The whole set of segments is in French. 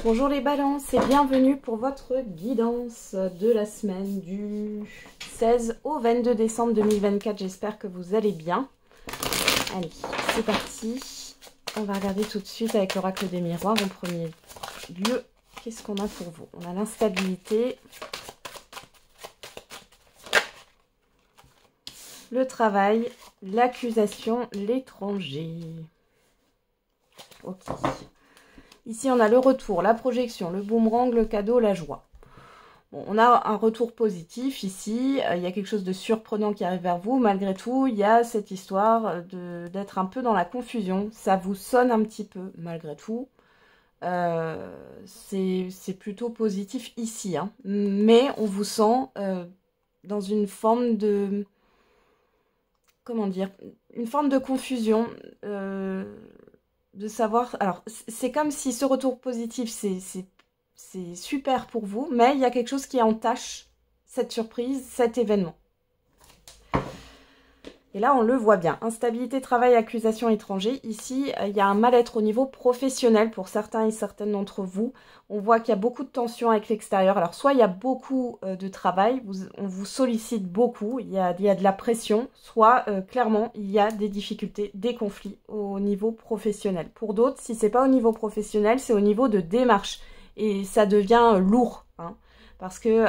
Bonjour les balances et bienvenue pour votre guidance de la semaine du 16 au 22 décembre 2024. J'espère que vous allez bien. Allez, c'est parti. On va regarder tout de suite avec l'oracle des miroirs en premier lieu. Qu'est-ce qu'on a pour vous? On a l'instabilité, le travail, l'accusation, l'étranger. Ok. Ici, on a le retour, la projection, le boomerang, le cadeau, la joie. Bon, on a un retour positif ici. Il y a quelque chose de surprenant qui arrive vers vous. Malgré tout, il y a cette histoire d'être un peu dans la confusion. Ça vous sonne un petit peu, malgré tout. C'est plutôt positif ici. Hein. Mais on vous sent dans une forme de... Comment dire? Une forme de confusion. De savoir, alors c'est comme si ce retour positif c'est super pour vous, mais il y a quelque chose qui entache cette surprise, cet événement. Et là on le voit bien, instabilité, travail, accusation, étranger. Ici il y a un mal-être au niveau professionnel pour certains et certaines d'entre vous. On voit qu'il y a beaucoup de tensions avec l'extérieur. Alors soit il y a beaucoup de travail, on vous sollicite beaucoup, il y a de la pression, soit clairement il y a des difficultés, des conflits au niveau professionnel. Pour d'autres, si c'est pas au niveau professionnel, c'est au niveau de démarche. Et ça devient lourd, hein, parce que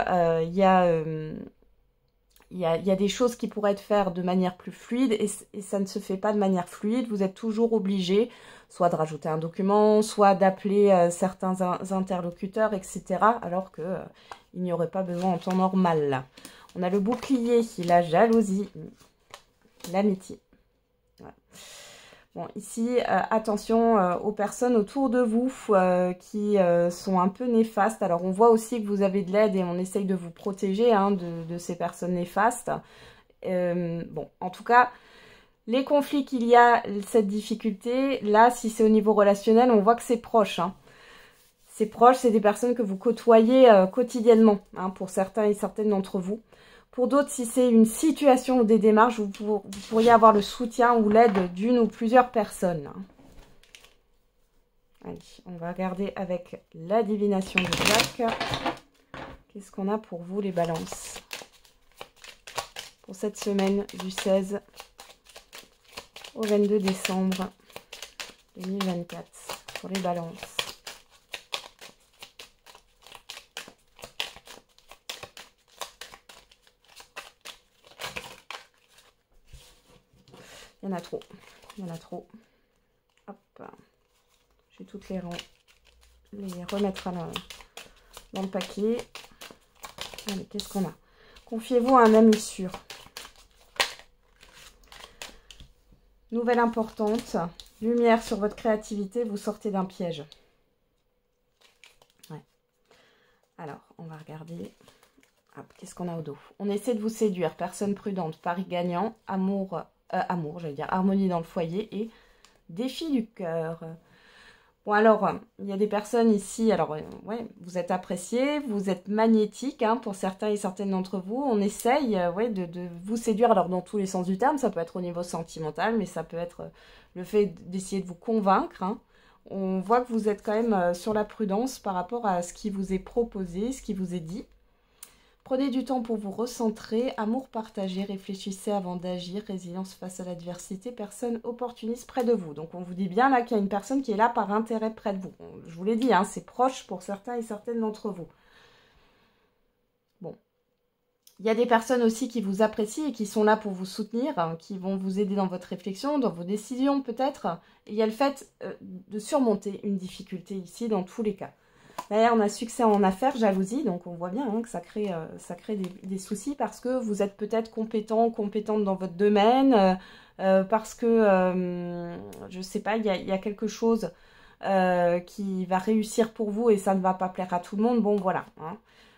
il y a des choses qui pourraient être faites de manière plus fluide et ça ne se fait pas de manière fluide. Vous êtes toujours obligé soit de rajouter un document, soit d'appeler certains interlocuteurs, etc. Alors que il n'y aurait pas besoin en temps normal. On a le bouclier, la jalousie, l'amitié. Voilà. Bon, ici, attention aux personnes autour de vous qui sont un peu néfastes. Alors, on voit aussi que vous avez de l'aide et on essaye de vous protéger hein, de ces personnes néfastes. Bon, en tout cas, les conflits qu'il y a, cette difficulté, là, si c'est au niveau relationnel, on voit que c'est proche. Hein. C'est proche, c'est des personnes que vous côtoyez quotidiennement, hein, pour certains et certaines d'entre vous. Pour d'autres, si c'est une situation ou des démarches, vous pourriez avoir le soutien ou l'aide d'une ou plusieurs personnes. Allez, on va regarder avec la divination de Jacques. Qu'est-ce qu'on a pour vous, les balances? Pour cette semaine du 16 au 22 décembre 2024. Pour les balances. Il y en a trop. Il y en a trop. Hop. Je vais toutes les remettre dans le paquet. Allez, qu'est-ce qu'on a? Confiez-vous à un ami sûr. Nouvelle importante. Lumière sur votre créativité. Vous sortez d'un piège. Ouais. Alors, on va regarder. Qu'est-ce qu'on a au dos? On essaie de vous séduire. Personne prudente. Pari gagnant. Amour, j'allais dire harmonie dans le foyer et défi du cœur. Bon alors, il y a des personnes ici, alors ouais, vous êtes appréciés, vous êtes magnétiques hein, pour certains et certaines d'entre vous. On essaye ouais, de vous séduire, alors dans tous les sens du terme, ça peut être au niveau sentimental, mais ça peut être le fait d'essayer de vous convaincre. Hein. On voit que vous êtes quand même sur la prudence par rapport à ce qui vous est proposé, ce qui vous est dit. Prenez du temps pour vous recentrer, amour partagé, réfléchissez avant d'agir, résilience face à l'adversité, personne opportuniste près de vous. Donc on vous dit bien là qu'il y a une personne qui est là par intérêt près de vous. Je vous l'ai dit, hein, c'est proche pour certains et certaines d'entre vous. Bon. Il y a des personnes aussi qui vous apprécient et qui sont là pour vous soutenir, hein, qui vont vous aider dans votre réflexion, dans vos décisions peut-être. Il y a le fait de surmonter une difficulté ici dans tous les cas. D'ailleurs, on a succès en affaires, jalousie, donc on voit bien hein, que ça crée des soucis parce que vous êtes peut-être compétente dans votre domaine, parce que, je ne sais pas, il y a quelque chose qui va réussir pour vous et ça ne va pas plaire à tout le monde. Bon, voilà. Hein.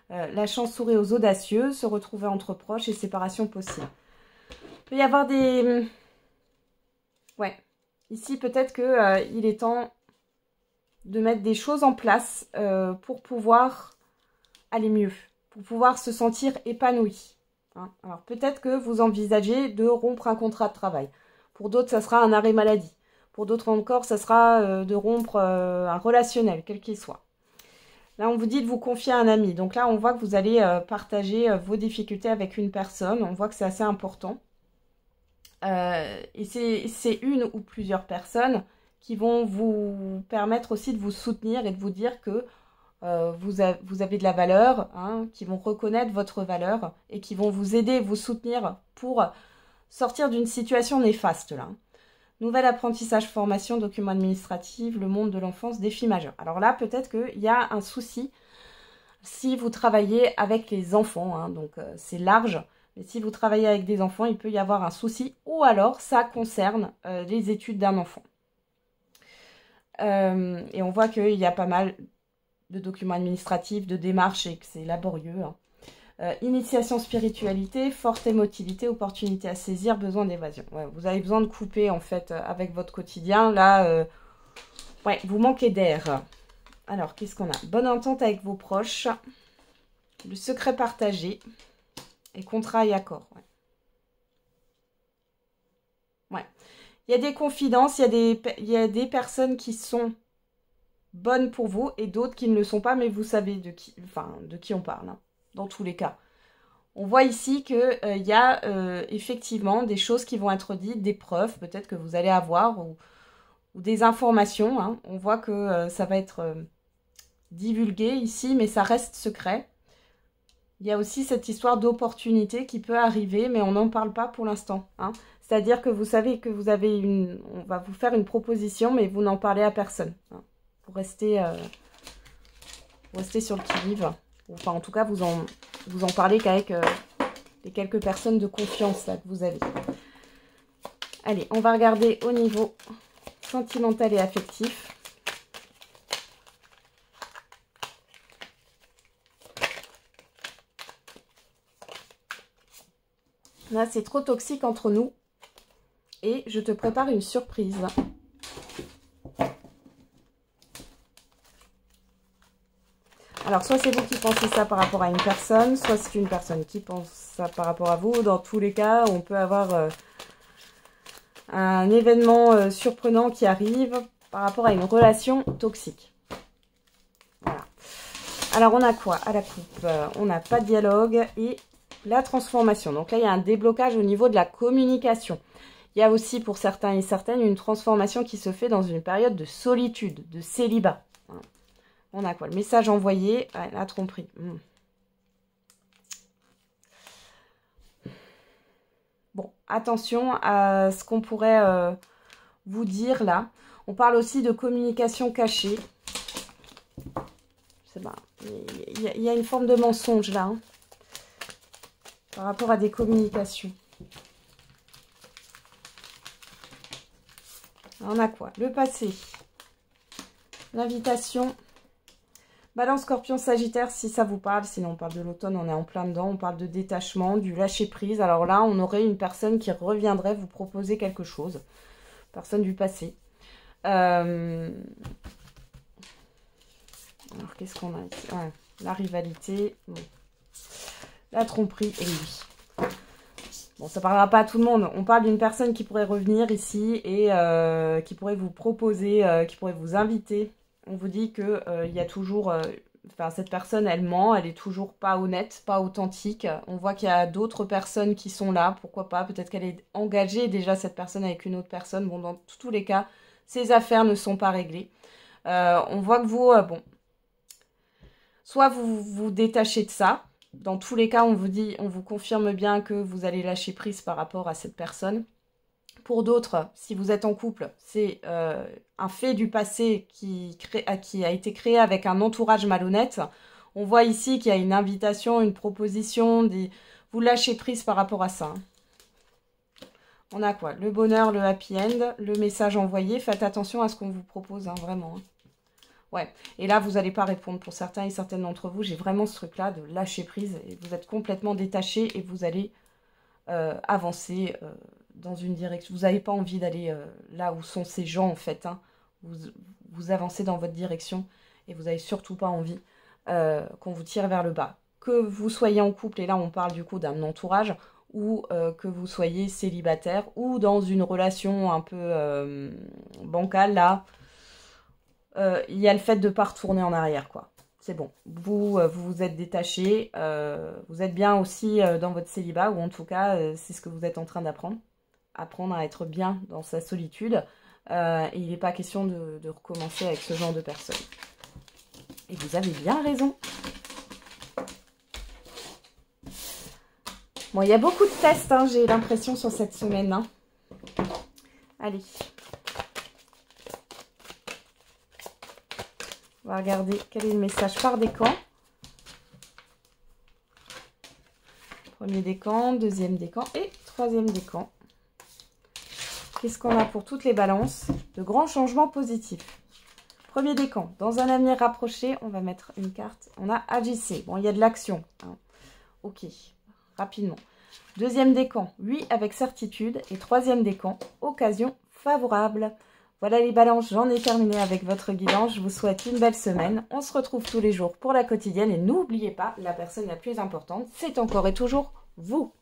La chance sourit aux audacieux, se retrouver entre proches et séparation possible. Il peut y avoir des... Ouais. Ici, peut-être qu'il est temps de mettre des choses en place pour pouvoir aller mieux, pour pouvoir se sentir épanoui. Hein. Alors peut-être que vous envisagez de rompre un contrat de travail. Pour d'autres, ça sera un arrêt maladie. Pour d'autres encore, ça sera de rompre un relationnel, quel qu'il soit. Là, on vous dit de vous confier à un ami. Donc là, on voit que vous allez partager vos difficultés avec une personne. On voit que c'est assez important. Et c'est une ou plusieurs personnes qui vont vous permettre aussi de vous soutenir et de vous dire que vous avez de la valeur, hein, qui vont reconnaître votre valeur et qui vont vous aider, vous soutenir pour sortir d'une situation néfaste là. Nouvel apprentissage, formation, documents administratifs, le monde de l'enfance, défi majeur. Alors là, peut-être qu'il y a un souci si vous travaillez avec les enfants, hein, donc c'est large. Mais si vous travaillez avec des enfants, il peut y avoir un souci ou alors ça concerne les études d'un enfant. Et on voit qu'il y a pas mal de documents administratifs, de démarches et que c'est laborieux. Hein. Initiation, spiritualité, forte émotivité, opportunité à saisir, besoin d'évasion. Ouais, vous avez besoin de couper en fait avec votre quotidien. Là, ouais, vous manquez d'air. Alors, qu'est-ce qu'on a? Bonne entente avec vos proches, le secret partagé et contrat et accord. Ouais. Ouais. Il y a des confidences, il y a des personnes qui sont bonnes pour vous et d'autres qui ne le sont pas, mais vous savez de qui on parle. Hein. Dans tous les cas. On voit ici qu'il y a effectivement des choses qui vont être dites, des preuves peut-être que vous allez avoir ou des informations. Hein. On voit que ça va être divulgué ici, mais ça reste secret. Il y a aussi cette histoire d'opportunité qui peut arriver, mais on n'en parle pas pour l'instant. Hein. C'est-à-dire que vous savez que vous avez on va vous faire une proposition, mais vous n'en parlez à personne. Hein. Pour rester sur le qui-vive. Enfin, en tout cas, vous en parlez qu'avec les quelques personnes de confiance là, que vous avez. Allez, on va regarder au niveau sentimental et affectif. Là, c'est trop toxique entre nous. Et je te prépare une surprise. Alors, soit c'est vous qui pensez ça par rapport à une personne, soit c'est une personne qui pense ça par rapport à vous. Dans tous les cas, on peut avoir un événement surprenant qui arrive par rapport à une relation toxique. Voilà. Alors, on a quoi à la coupe? On n'a pas de dialogue et la transformation. Donc là, il y a un déblocage au niveau de la communication. Il y a aussi, pour certains et certaines, une transformation qui se fait dans une période de solitude, de célibat. On a quoi? Le message envoyé, la tromperie. Bon, attention à ce qu'on pourrait vous dire là. On parle aussi de communication cachée. C'est bon. Il y a une forme de mensonge là. Hein, par rapport à des communications. On a quoi? Le passé. L'invitation. Balance, Scorpion, Sagittaire, si ça vous parle. Sinon, on parle de l'automne, on est en plein dedans. On parle de détachement, du lâcher-prise. Alors là, on aurait une personne qui reviendrait vous proposer quelque chose. Personne du passé. Alors, qu'est-ce qu'on a ici? Ouais, la rivalité. Bon. La tromperie et lui. Bon, ça ne parlera pas à tout le monde. On parle d'une personne qui pourrait revenir ici et qui pourrait vous proposer, qui pourrait vous inviter. On vous dit que il y a toujours... cette personne, elle ment, elle est toujours pas honnête, pas authentique. On voit qu'il y a d'autres personnes qui sont là, pourquoi pas. Peut-être qu'elle est engagée déjà, cette personne, avec une autre personne. Bon, dans tous les cas, ces affaires ne sont pas réglées. On voit que vous, bon... Soit vous vous détachez de ça. Dans tous les cas, on vous confirme bien que vous allez lâcher prise par rapport à cette personne. Pour d'autres, si vous êtes en couple, c'est un fait du passé qui a été créé avec un entourage malhonnête. On voit ici qu'il y a une invitation, une proposition, vous lâchez prise par rapport à ça. On a quoi? Le bonheur, le happy end, le message envoyé. Faites attention à ce qu'on vous propose, hein, vraiment. Ouais, et là, vous n'allez pas répondre pour certains et certaines d'entre vous. J'ai vraiment ce truc-là de lâcher prise. Et vous êtes complètement détaché et vous allez avancer dans une direction. Vous n'avez pas envie d'aller là où sont ces gens, en fait. Hein. Vous avancez dans votre direction et vous n'avez surtout pas envie qu'on vous tire vers le bas. Que vous soyez en couple, et là, on parle du coup d'un entourage, ou que vous soyez célibataire, ou dans une relation un peu bancale, là... il y a le fait de ne pas retourner en arrière, quoi. c'est bon. Vous vous êtes détaché, vous êtes bien aussi dans votre célibat, ou en tout cas, c'est ce que vous êtes en train d'apprendre. Apprendre à être bien dans sa solitude. Et il n'est pas question de recommencer avec ce genre de personne. Et vous avez bien raison. Bon, il y a beaucoup de tests, hein, j'ai l'impression, sur cette semaine. Hein. Allez. On va regarder quel est le message par décan. Premier décan, deuxième décan et troisième décan. Qu'est-ce qu'on a pour toutes les balances? De grands changements positifs. Premier décan. Dans un avenir rapproché, on va mettre une carte. On a agissé. Bon, il y a de l'action. Hein. Ok. Rapidement. Deuxième décan, oui avec certitude. Et troisième décan, occasion favorable. Voilà les balances, j'en ai terminé avec votre guidance. Je vous souhaite une belle semaine. On se retrouve tous les jours pour la quotidienne. Et n'oubliez pas, la personne la plus importante, c'est encore et toujours vous.